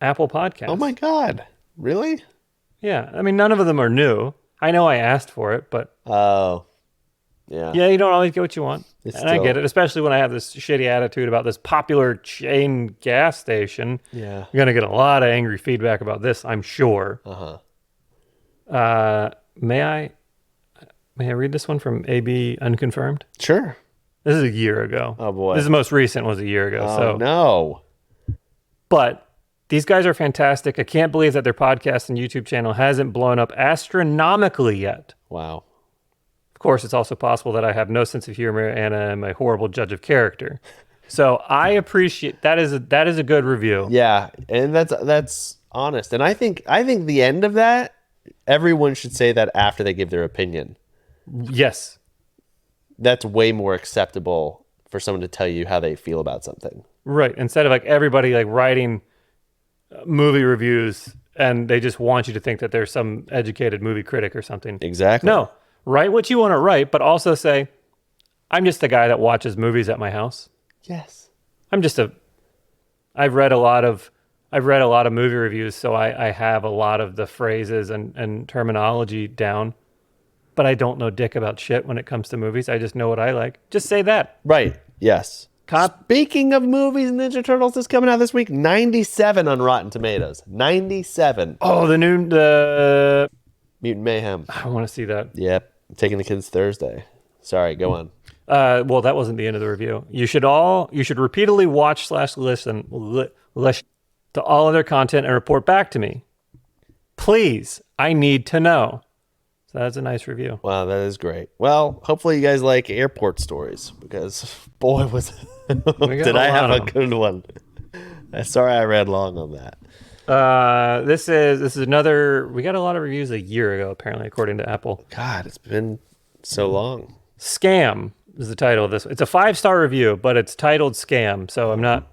Apple Podcasts. Oh my God. Really? Yeah. I mean, none of them are new. I know I asked for it, but oh, yeah. Yeah, you don't always get what you want. I get it, especially when I have this shitty attitude about this popular chain gas station. Yeah. You're going to get a lot of angry feedback about this, I'm sure. May I read this one from AB Unconfirmed? Sure. This is a year ago. Oh, boy. This is the most recent was a year ago. Oh, no. But these guys are fantastic. I can't believe that their podcast and YouTube channel hasn't blown up astronomically yet. Wow. Of course, it's also possible that I have no sense of humor and am a horrible judge of character. So I appreciate that is a good review. Yeah, and that's honest. And I think the end of that, everyone should say that after they give their opinion. Yes. That's way more acceptable for someone to tell you how they feel about something. Right. Instead of like everybody like writing movie reviews and they just want you to think that there's some educated movie critic or something. Exactly. No, write what you want to write, but also say, I'm just a guy that watches movies at my house. Yes. I've read a lot of movie reviews, so I have a lot of the phrases and terminology down, but I don't know dick about shit when it comes to movies. I just know what I like. Just say that. Right. Yes. Speaking of movies, Ninja Turtles is coming out this week. 97 on Rotten Tomatoes. 97. Oh, the Mutant Mayhem. I want to see that. Yep. I'm taking the kids Thursday. Sorry, go on. Well, that wasn't the end of the review. You should repeatedly watch / listen to all of their content and report back to me. Please, I need to know. So that's a nice review. Wow, that is great. Well, hopefully you guys like airport stories because boy did I have a good one. Sorry I ran long on that. This is another. We got a lot of reviews a year ago, apparently, according to Apple. God, it's been so long. Scam is the title of this. It's a 5-star review, but it's titled Scam. So I'm not.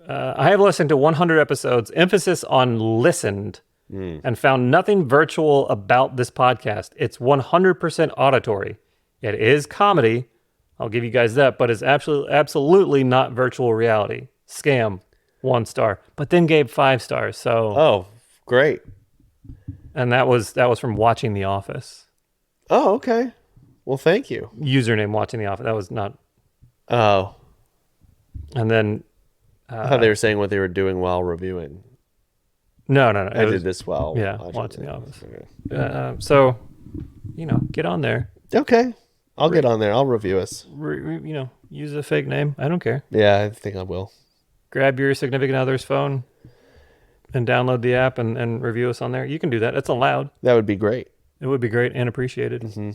I have listened to 100 episodes, emphasis on listened, and found nothing virtual about this podcast. It's 100% auditory. It is comedy. I'll give you guys that, but it's absolutely not virtual reality. Scam, 1 star, but then gave 5 stars. So oh, great. And that was from watching The Office. Oh, okay. Well, thank you. Username watching The Office. That was not. Oh. And then. I thought they were saying what they were doing while reviewing. No. I did this while. Yeah, watching The Office. Okay. So, get on there. Okay. I'll get on there. I'll review us. Use a fake name. I don't care. Yeah, I think I will. Grab your significant other's phone and download the app and review us on there. You can do that. It's allowed. That would be great. It would be great and appreciated. Mm-hmm.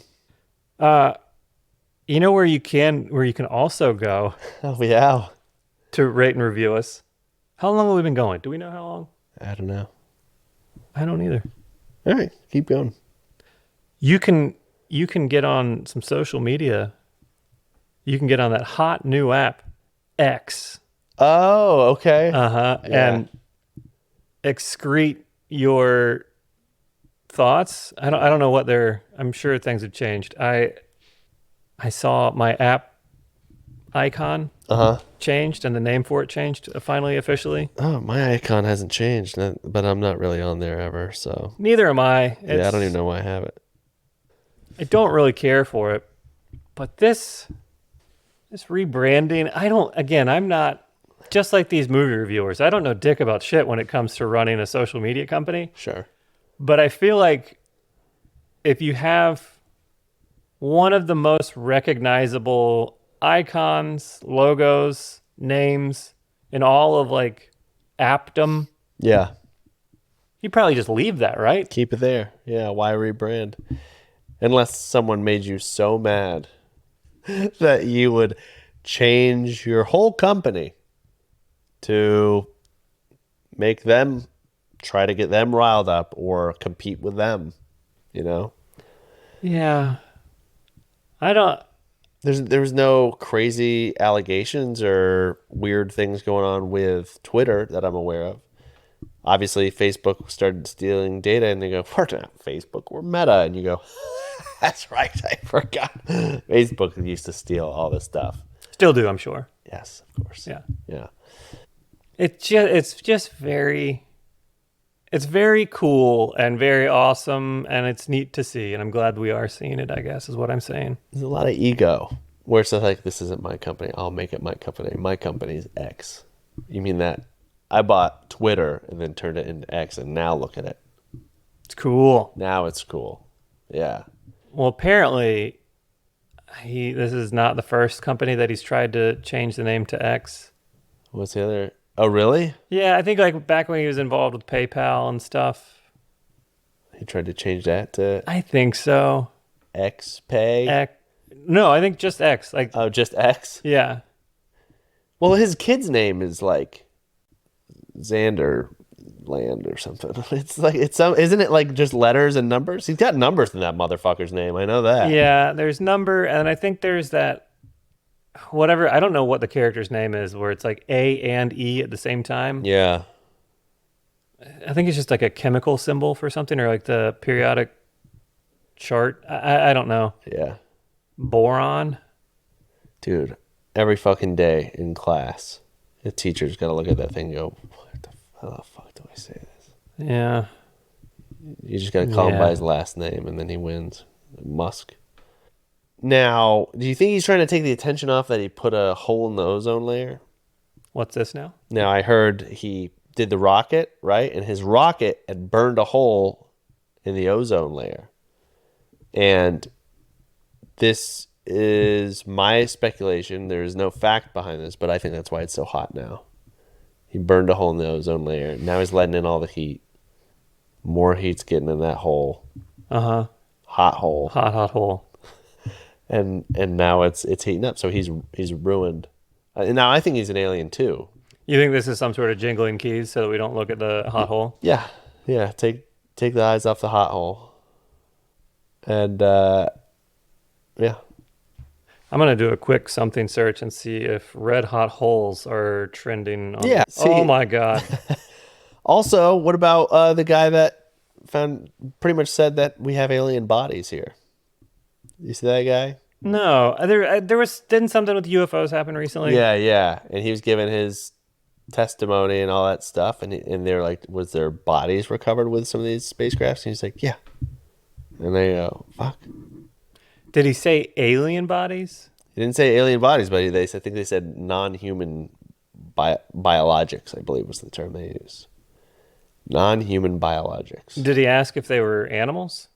Where you can also go. Oh, yeah. To rate and review us. How long have we been going? Do we know how long? I don't know. I don't either. All right, keep going. You can get on some social media. You can get on that hot new app, X. Oh, okay. Yeah. And excrete your thoughts. I don't know what I'm sure things have changed. I saw my app icon changed and the name for it changed finally officially. Oh, my icon hasn't changed, but I'm not really on there ever, so. Neither am I. I don't even know why I have it. I don't really care for it, but this rebranding, I'm not, just like these movie reviewers, I don't know dick about shit when it comes to running a social media company. Sure. But I feel like if you have one of the most recognizable icons, logos, names in all of like appdom. Yeah. You probably just leave that, right? Keep it there. Yeah, why rebrand? Unless someone made you so mad that you would change your whole company to make them try to get them riled up or compete with them, Yeah. I don't. There's no crazy allegations or weird things going on with Twitter that I'm aware of. Obviously, Facebook started stealing data, and they go, "We're not Facebook, we're Meta," and you go, "That's right, I forgot." Facebook used to steal all this stuff. Still do, I'm sure. Yes, of course. Yeah. It's just very. It's very cool and very awesome, and it's neat to see, and I'm glad we are seeing it, I guess, is what I'm saying. There's a lot of ego, where it's like, this isn't my company, I'll make it my company. My company's X. You mean that I bought Twitter and then turned it into X, and now look at it. It's cool. Now it's cool. Yeah. Well, apparently, this is not the first company that he's tried to change the name to X. What's the other... Oh, really? Yeah, I think like back when he was involved with PayPal and stuff. He tried to change that to... I think so. XPay? No, I think just X. Oh, just X? Yeah. Well, his kid's name is like Xander Land or something. Isn't it like just letters and numbers? He's got numbers in that motherfucker's name. I know that. Yeah, there's number, and I think there's that whatever. I don't know what the character's name is, where it's like A and E at the same time. Yeah. I think it's just like a chemical symbol for something, or like the periodic chart. I don't know. Yeah. Boron. Dude, every fucking day in class, the teacher's got to look at that thing and go, how the fuck do I say this? Yeah. You just got to call him by his last name, and then he wins. Musk. Now, do you think he's trying to take the attention off that he put a hole in the ozone layer? What's this now? Now, I heard he did the rocket, right? And his rocket had burned a hole in the ozone layer. And this is my speculation. There is no fact behind this, but I think that's why it's so hot now. He burned a hole in the ozone layer. Now he's letting in all the heat. More heat's getting in that hole. Uh-huh. Hot hole. Hot hole. And now it's heating up. So he's ruined. And now I think he's an alien too. You think this is some sort of jingling keys so that we don't look at the hot hole? Yeah. Yeah. Take the eyes off the hot hole. And yeah. I'm going to do a quick something search and see if red hot holes are trending. Yeah, see- Oh my God. Also, what about the guy that pretty much said that we have alien bodies here? You see that guy? No, didn't something with UFOs happen recently? Yeah. And he was giving his testimony and all that stuff. And they're like, was their bodies recovered with some of these spacecrafts? And he's like, yeah. And they go, fuck. Did he say alien bodies? He didn't say alien bodies, but I think they said non-human biologics, I believe was the term they used. Non-human biologics. Did he ask if they were animals?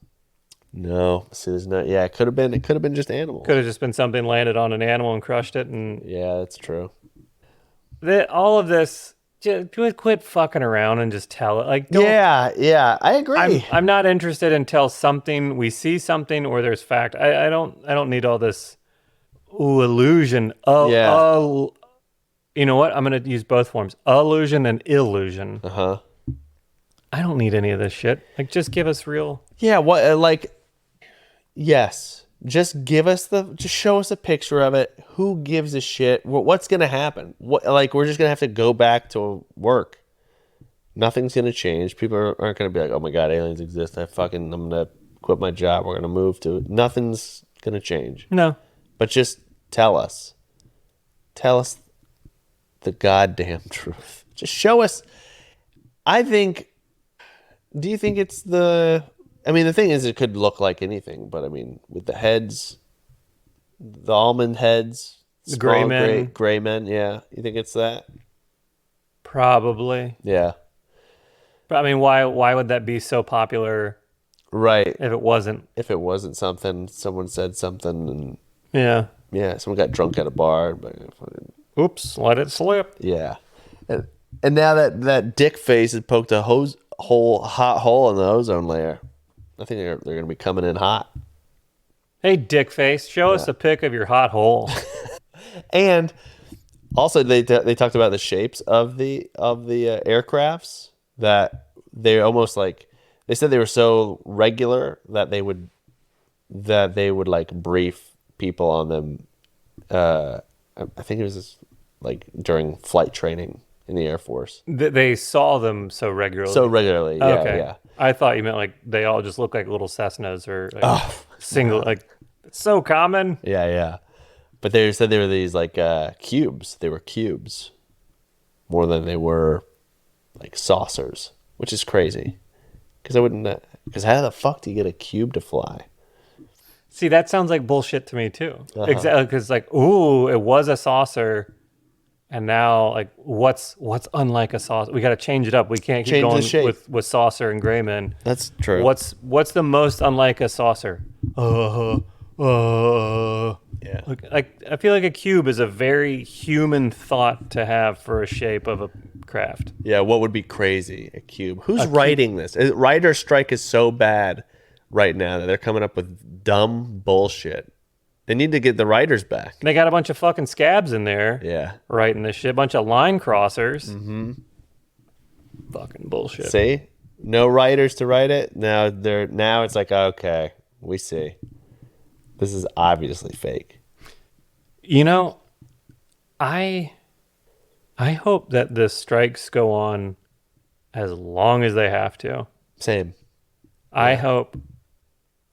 No. See, there's not. Yeah, it could have been just animals. Could have just been something landed on an animal and crushed it. And Yeah, that's true. all of this, just quit fucking around and just tell it. Like, don't, Yeah, I agree. I'm not interested until we see something or there's fact. I don't need all this illusion. You know what? I'm gonna use both forms: illusion and illusion. Uh-huh. I don't need any of this shit. Like, just give us real. Yeah, yes. Just show us a picture of it. Who gives a shit? What's going to happen? We're just going to have to go back to work. Nothing's going to change. People aren't going to be like, oh my God, aliens exist. I'm going to quit my job. We're going to move to it. Nothing's going to change. No. But just tell us. Tell us the goddamn truth. Just show us. Do you think it's the thing is, it could look like anything, but with the heads, the almond heads, the gray men. Gray men, yeah. You think it's that? Probably. Yeah. But why would that be so popular? Right. If it wasn't. If it wasn't something, someone said something, and yeah, someone got drunk at a bar. But oops, let it slip. Yeah. And now that dick face has poked a hot hole in the ozone layer. I think they're going to be coming in hot. Hey, dick face, show us a pic of your hot hole. And also, they talked about the shapes of the aircrafts, that they almost they said they were so regular that they would like brief people on them. I think it was just during flight training in the Air Force. They saw them so regularly. Yeah, Okay. yeah. I thought you meant they all just look like little Cessnas or single. It's so common. Yeah. But they said they were these cubes. They were cubes more than they were saucers, which is crazy. Because how the fuck do you get a cube to fly? See, that sounds like bullshit to me too. Exactly, because ooh, it was a saucer. And now, what's unlike a saucer? We got to change it up. We can't keep going with saucer and gray men. That's true. What's the most unlike a saucer? Yeah. I feel like a cube is a very human thought to have for a shape of a craft. Yeah. What would be crazy? A cube. Who's writing this? Writer's strike is so bad right now that they're coming up with dumb bullshit. They need to get the writers back. They got a bunch of fucking scabs in there. Yeah. Writing this shit. A bunch of line crossers. Mm-hmm. Fucking bullshit. See? No writers to write it. Now it's okay, we see. This is obviously fake. You know, I hope that the strikes go on as long as they have to. Same. I hope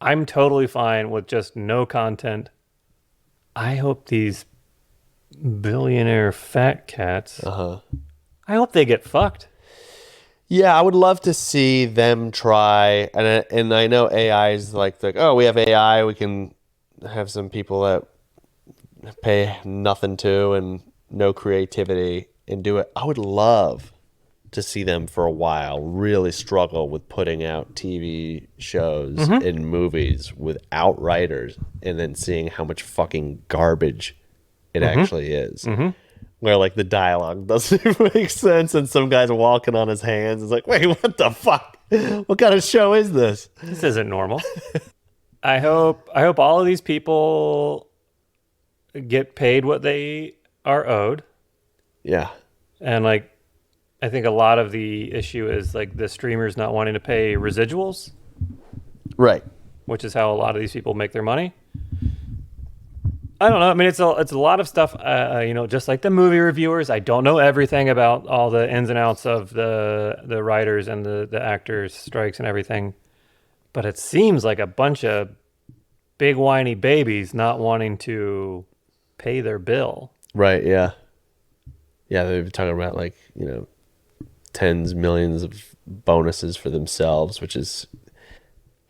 I'm totally fine with just no content. I hope these billionaire fat cats, I hope they get fucked. Yeah, I would love to see them try, and I know AI is like, oh, we have AI, we can have some people that pay nothing to and no creativity and do it. I would love to see them for a while really struggle with putting out TV shows and movies without writers, and then seeing how much fucking garbage it actually is. Where like the dialogue doesn't make sense, and some guy's walking on his hands. It's like, wait, what the fuck? What kind of show is this? This isn't normal. I hope all of these people get paid what they are owed. Yeah. And like, I think a lot of the issue is like the streamers not wanting to pay residuals, Right. which is how a lot of these people make their money. I don't know. I mean, it's a lot of stuff. Just like the movie reviewers, I don't know everything about all the ins and outs of the writers and the actors' strikes and everything. But it seems like a bunch of big whiny babies not wanting to pay their bill. Right. Yeah. Yeah. They've been talking about like, tens, millions of bonuses for themselves, which is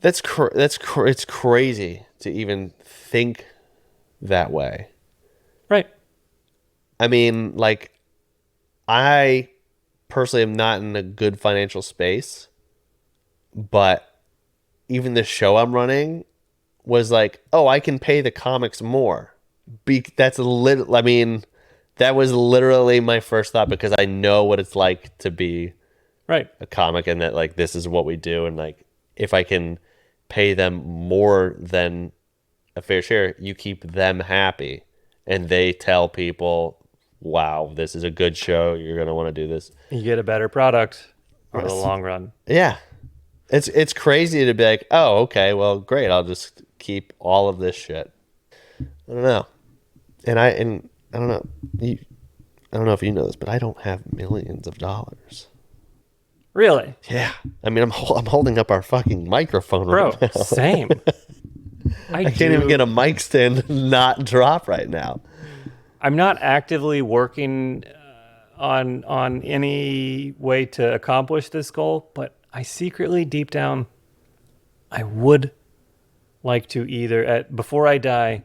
it's crazy to even think that way. Right. I mean, like, I personally am not in a good financial space, but even the show I'm running was like, oh, I can pay the comics more. That was literally my first thought, because I know what it's like to be Right. a comic, and that like this is what we do, and like if I can pay them more than a fair share, you keep them happy, and they tell people, wow, this is a good show, you're going to want to do this. You get a better product over the long run. Yeah. It's crazy to be like, oh, okay, well, great, I'll just keep all of this shit. I don't know. And I don't know. I don't know if you know this, but I don't have millions of dollars. Really? Yeah. I mean, I'm holding up our fucking microphone right now. Bro, same. I can't even get a mic stand not drop right now. I'm not actively working on any way to accomplish this goal, but I secretly, deep down, I would like to either, before I die,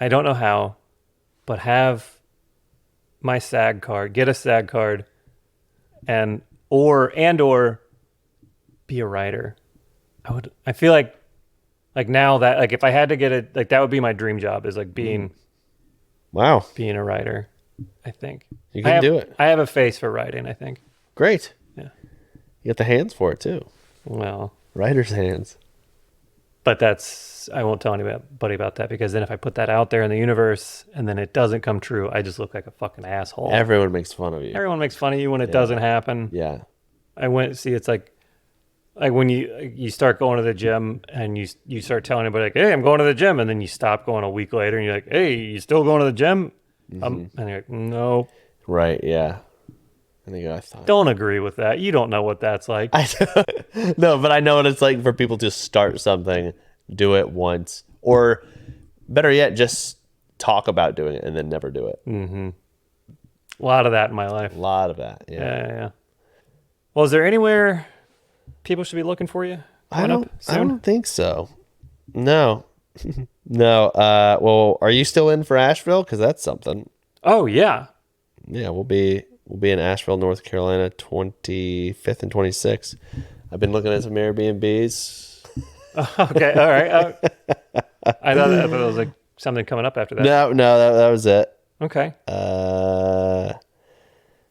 I don't know how, but have my SAG card, get a SAG card, and or be a writer. I feel like now that, like, if I had to get it, like, that would be my dream job, is like being a writer. I think you can do it. I have a face for writing, I think. Great. Yeah. You got the hands for it too. Well, writer's hands. But I won't tell anybody about that, because then if I put that out there in the universe and then it doesn't come true, I just look like a fucking asshole. Everyone makes fun of you. Everyone makes fun of you when it doesn't happen. Yeah. It's like when you start going to the gym and you start telling everybody, like, hey, I'm going to the gym, and then you stop going a week later and you're like, hey, you still going to the gym? And you're like, no. Right, yeah. Don't agree with that. You don't know what that's like. No, but I know what it's like for people to start something, do it once, or better yet, just talk about doing it and then never do it. Mm-hmm. A lot of that in my life. A lot of that, Yeah. Well, is there anywhere people should be looking for you? I don't think so. No. No. Well, are you still in for Asheville? Because that's something. Oh, yeah. Yeah, we'll be in Asheville, North Carolina, 25th and 26th. I've been looking at some Airbnbs. Okay, all right. I thought there was like something coming up after that. No, that was it. Okay.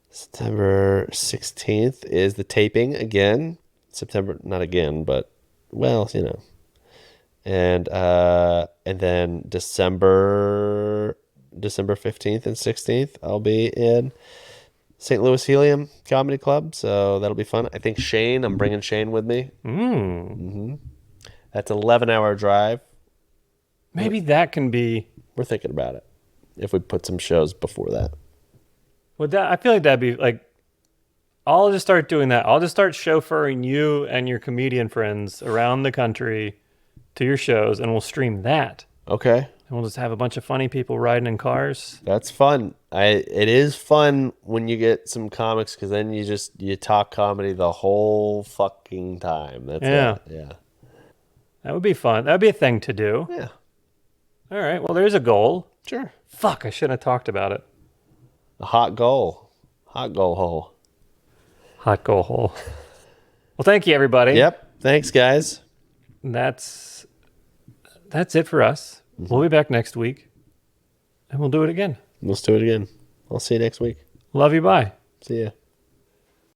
September 16th is the taping again. September, not again, but well, And then December 15th and 16th, I'll be in St. Louis Helium Comedy Club, so that'll be fun. I think I'm bringing Shane with me. Mm-hmm. That's an 11-hour drive. Maybe that can be... We're thinking about it. if we put some shows before that. I feel like that'd be like, I'll just start doing that. I'll just start chauffeuring you and your comedian friends around the country to your shows, and we'll stream that. Okay. And we'll just have a bunch of funny people riding in cars. That's fun. It is fun when you get some comics, because then you talk comedy the whole fucking time. That's it. Yeah. That would be fun. That'd be a thing to do. Yeah. All right. Well, there's a goal. Sure. Fuck, I shouldn't have talked about it. A hot goal. Hot goal hole. Hot goal hole. Well, thank you, everybody. Yep. Thanks, guys. That's it for us. We'll be back next week, and we'll do it again. Let's do it again. I'll see you next week. Love you. Bye. See ya.